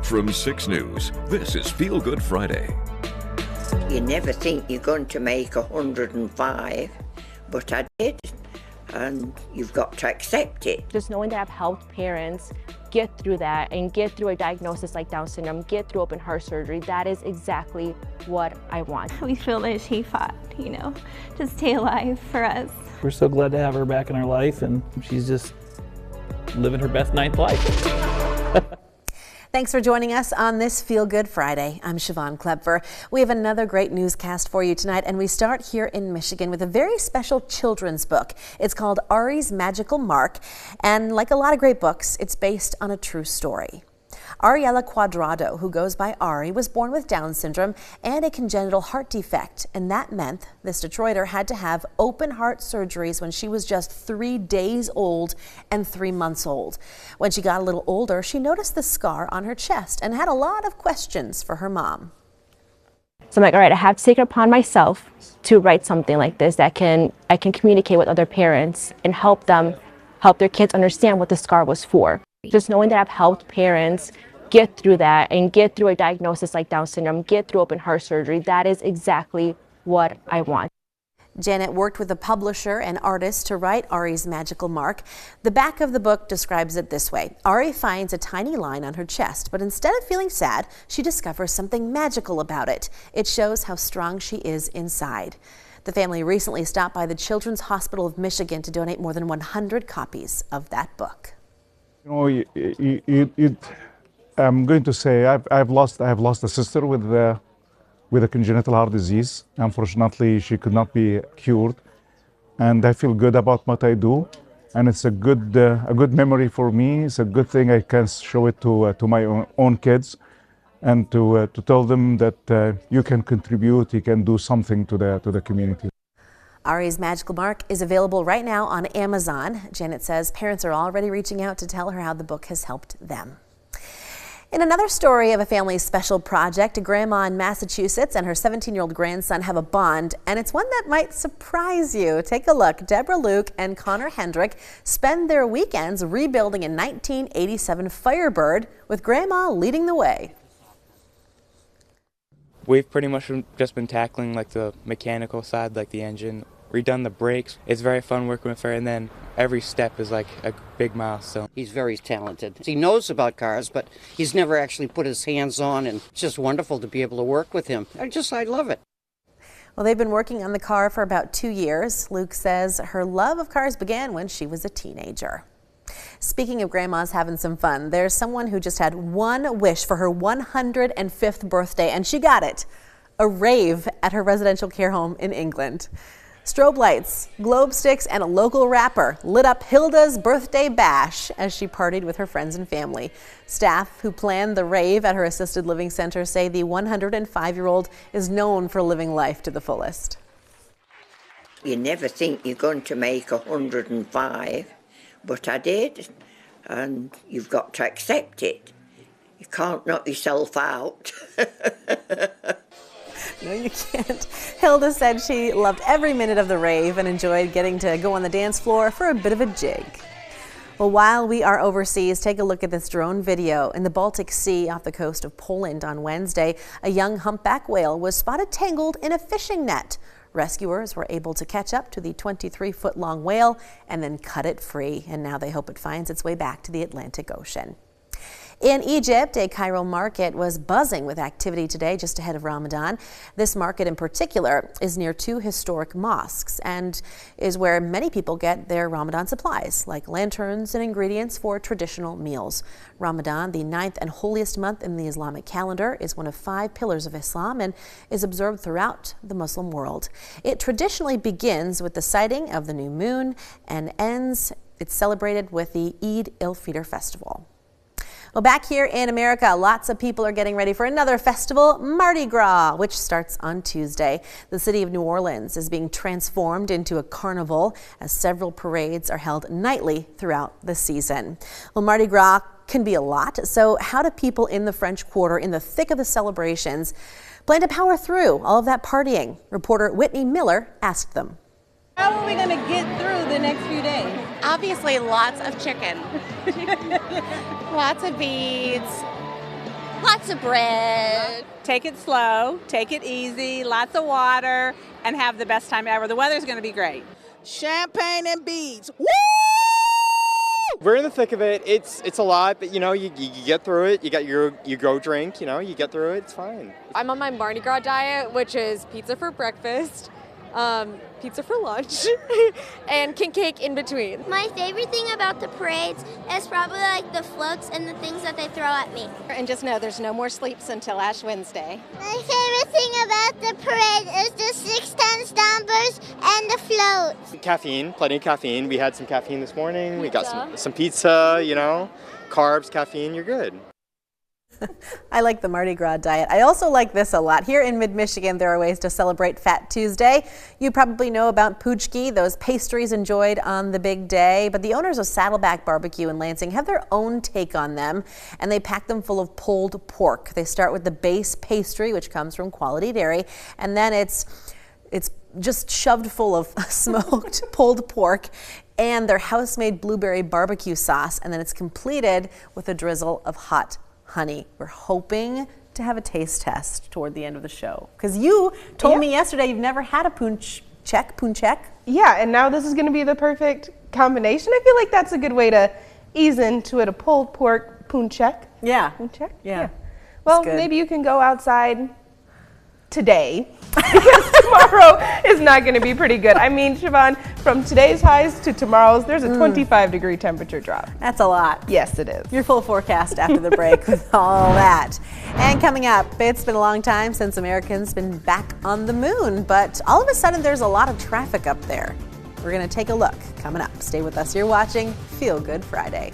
From 6 News, this is Feel Good Friday. You never think you're going to make 105, but I did, and you've got to accept it. Just knowing that I've helped parents get through that and get through a diagnosis like Down syndrome, get through open heart surgery, that is exactly what I want. We feel that she fought, to stay alive for us. We're so glad to have her back in our life, and she's just living her best ninth life. Thanks for joining us on this Feel Good Friday. I'm Siobhan Klepfer. We have another great newscast for you tonight, and we start here in Michigan with a very special children's book. It's called Ari's Magical Mark, and like a lot of great books, it's based on a true story. Ariella Quadrado, who goes by Ari, was born with Down syndrome and a congenital heart defect, and that meant this Detroiter had to have open heart surgeries when she was just 3 days old and 3 months old. When she got a little older, she noticed the scar on her chest and had a lot of questions for her mom. So I'm like, all right, I have to take it upon myself to write something like this that I can communicate with other parents and help their kids understand what the scar was for. Just knowing that I've helped parents get through that and get through a diagnosis like Down syndrome, get through open heart surgery, that is exactly what I want. Janet worked with a publisher and artist to write Ari's Magical Mark. The back of the book describes it this way. Ari finds a tiny line on her chest, but instead of feeling sad, she discovers something magical about it. It shows how strong she is inside. The family recently stopped by the Children's Hospital of Michigan to donate more than 100 copies of that book. I'm going to say I've lost a sister with a congenital heart disease. Unfortunately, she could not be cured, and I feel good about what I do, and it's a good memory for me. It's a good thing I can show it to my own kids, and to tell them that you can contribute, you can do something to the community. Ari's Magical Mark is available right now on Amazon. Janet says parents are already reaching out to tell her how the book has helped them. In another story of a family's special project, a grandma in Massachusetts and her 17-year-old grandson have a bond, and it's one that might surprise you. Take a look. Deborah Luke and Connor Hendrick spend their weekends rebuilding a 1987 Firebird, with grandma leading the way. We've pretty much just been tackling like the mechanical side, like the engine, redone the brakes. It's very fun working with her, and then every step is like a big milestone. He's very talented. He knows about cars, but he's never actually put his hands on, and it's just wonderful to be able to work with him. I love it. Well, they've been working on the car for about 2 years. Luke says her love of cars began when she was a teenager. Speaking of grandmas having some fun, there's someone who just had one wish for her 105th birthday, and she got it. A rave at her residential care home in England. Strobe lights, globe sticks, and a local rapper lit up Hilda's birthday bash as she partied with her friends and family. Staff who planned the rave at her assisted living center say the 105-year-old is known for living life to the fullest. You never think you're going to make 105, but I did, and you've got to accept it. You can't knock yourself out. No, you can't. Hilda said she loved every minute of the rave and enjoyed getting to go on the dance floor for a bit of a jig. Well, while we are overseas, take a look at this drone video. In the Baltic Sea off the coast of Poland on Wednesday, a young humpback whale was spotted tangled in a fishing net. Rescuers were able to catch up to the 23-foot-long whale and then cut it free, and now they hope it finds its way back to the Atlantic Ocean. In Egypt, a Cairo market was buzzing with activity today just ahead of Ramadan. This market in particular is near 2 historic mosques and is where many people get their Ramadan supplies, like lanterns and ingredients for traditional meals. Ramadan, the 9th and holiest month in the Islamic calendar, is one of 5 pillars of Islam and is observed throughout the Muslim world. It traditionally begins with the sighting of the new moon and it's celebrated with the Eid al-Fitr festival. Well, back here in America, lots of people are getting ready for another festival, Mardi Gras, which starts on Tuesday. The city of New Orleans is being transformed into a carnival as several parades are held nightly throughout the season. Well, Mardi Gras can be a lot, so how do people in the French Quarter, in the thick of the celebrations, plan to power through all of that partying? Reporter Whitney Miller asked them. How are we going to get through the next few days? Obviously, lots of chicken. Lots of beads. lots of bread. Take it slow, take it easy, lots of water, and have the best time ever. The weather's going to be great. Champagne and beads. Woo! We're in the thick of it. It's a lot, but you get through it. You got your go drink, you get through it. It's fine. I'm on my Mardi Gras diet, which is pizza for breakfast, pizza for lunch, and king cake in between. My favorite thing about the parades is probably like the floats and the things that they throw at me. And just know there's no more sleeps until Ash Wednesday. My favorite thing about the parade is the 6-ton stompers and the floats. Caffeine, plenty of caffeine. We had some caffeine this morning. We got some pizza, carbs, caffeine, you're good. I like the Mardi Gras diet. I also like this a lot. Here in mid-Michigan, there are ways to celebrate Fat Tuesday. You probably know about Poochki, those pastries enjoyed on the big day. But the owners of Saddleback Barbecue in Lansing have their own take on them, and they pack them full of pulled pork. They start with the base pastry, which comes from Quality Dairy, and then it's just shoved full of smoked pulled pork and their house-made blueberry barbecue sauce, and then it's completed with a drizzle of hot honey. We're hoping to have a taste test toward the end of the show, because you told me yesterday you've never had a punchek. Yeah, and now this is going to be the perfect combination. I feel like that's a good way to ease into it, a pulled pork punchek. Yeah. Punchek? Yeah. Well, maybe you can go outside today because tomorrow is not going to be pretty good. I mean, Siobhan, from today's highs to tomorrow's, there's a 25-degree temperature drop. That's a lot. Yes, it is. Your full forecast after the break with all that. And coming up, it's been a long time since Americans been back on the moon, but all of a sudden there's a lot of traffic up there. We're going to take a look coming up. Stay with us. You're watching Feel Good Friday.